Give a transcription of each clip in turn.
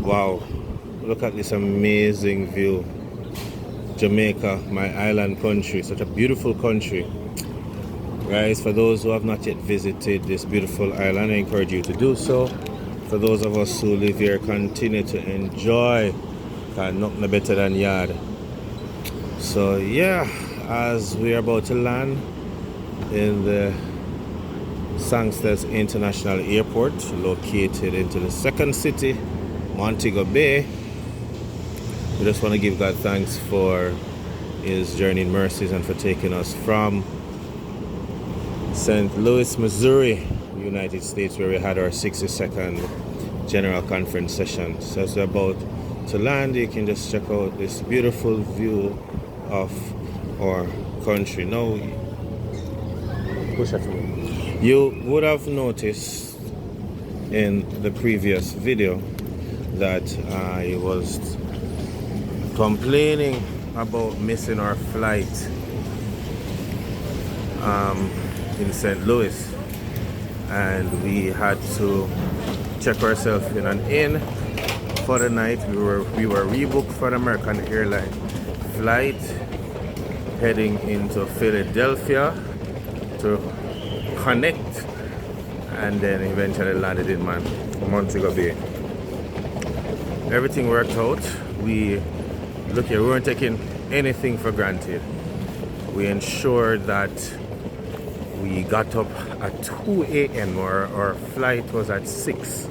Wow, look at this amazing view. Jamaica, my island country, such a beautiful country. Guys, for those who have not yet visited this beautiful island, I encourage you to do so. For those of us who live here, continue to enjoy. Nothing better than yard. So yeah, as we are about to land in the Sangsters International Airport, located into the second city, Montego Bay, we just want to give God thanks for His journeying mercies and for taking us from St. Louis, Missouri, United States, where we had our 62nd General Conference session. So as we're about to land, you can just check out this beautiful view of our country. Now, you would have noticed in the previous video that I was complaining about missing our flight in St. Louis, and we had to check ourselves in an inn for the night. We were rebooked for an American airline flight heading into Philadelphia to connect, and then eventually landed in Montego Bay. Everything worked out. We weren't taking anything for granted. We ensured that we got up at 2 a.m. Our flight was at 6.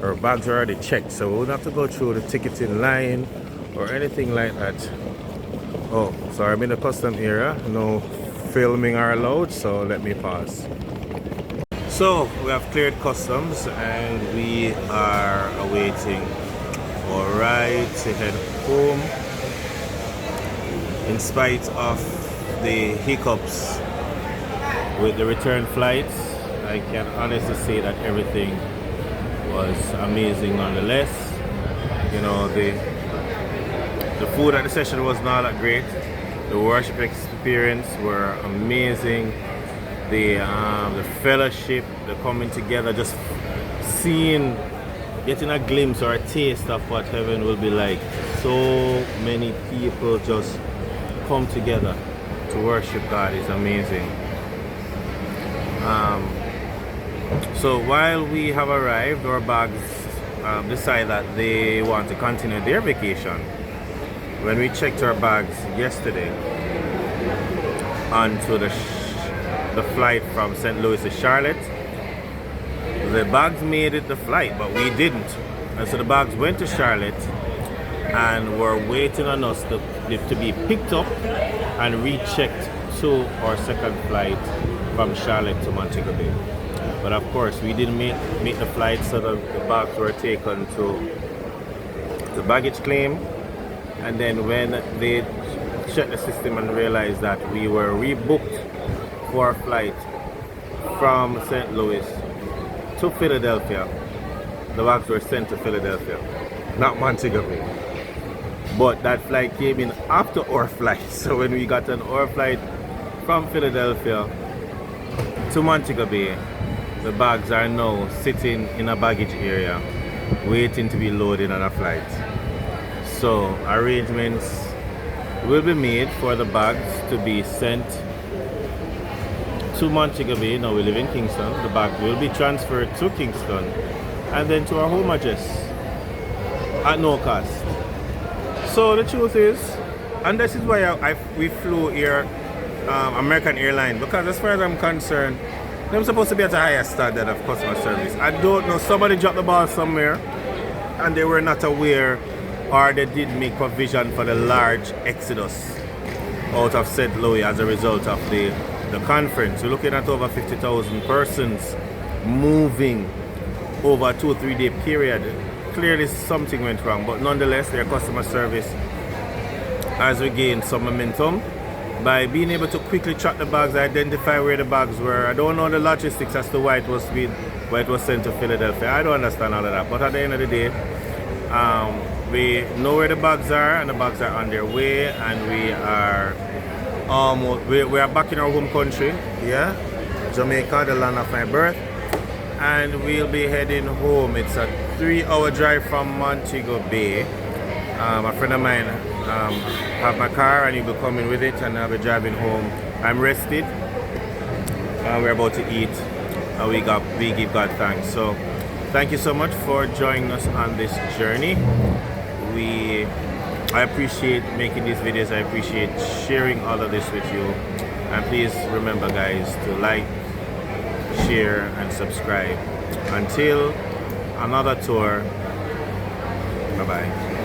Our bags were already checked, so we wouldn't have to go through the ticketing line or anything like that. Oh, sorry, I'm in the custom area. No filming are allowed, so let me pause. So we have cleared customs and we are awaiting our ride to head home. In spite of the hiccups with the return flights, I can honestly say that everything was amazing nonetheless. You know, the food at the session was not that great. The worship experience were amazing. The fellowship, the coming together, just getting a glimpse or a taste of what heaven will be like. So many people just come together to worship God is amazing. So while we have arrived, our bags decide that they want to continue their vacation. When we checked our bags yesterday onto the flight from St. Louis to Charlotte, the bags made it the flight, but we didn't. And so the bags went to Charlotte and were waiting on us to be picked up and rechecked to our second flight from Charlotte to Montego Bay. But of course, we didn't make the flight, so the bags were taken to the baggage claim. And then when they checked the system and realized that we were rebooked for a flight from St. Louis to Philadelphia, the bags were sent to Philadelphia, not Montego Bay. But that flight came in after our flight. So when we got on our flight from Philadelphia to Montego Bay, the bags are now sitting in a baggage area waiting to be loaded on a flight. So arrangements will be made for the bags to be sent to Montego Bay. Now we live in Kingston. The bag will be transferred to Kingston and then to our home address at no cost. So the truth is, and this is why we flew here American airline, because as far as I'm concerned, they're supposed to be at a higher standard of customer service. I don't know, somebody dropped the ball somewhere and they were not aware, or they did make provision for the large exodus out of St. Louis as a result of the conference. We're looking at over 50,000 persons moving over a 2-3 day period. Clearly something went wrong, but nonetheless their customer service has regained some momentum by being able to quickly track the bags, identify where the bags were. I don't know the logistics as to why it was sent to Philadelphia. I don't understand all of that, but at the end of the day, we know where the bags are, and the bags are on their way, and we are back in our home country, Jamaica, the land of my birth, and we'll be heading home. It's a 3-hour drive from Montego Bay. A friend of mine have my car and he'll be coming with it, and I'll be driving home. I'm rested. We're about to eat, and we give God thanks. So thank you so much for joining us on this journey. I appreciate making these videos. I appreciate sharing all of this with you. And please remember, guys, to like, share, and subscribe. Until another tour, bye-bye.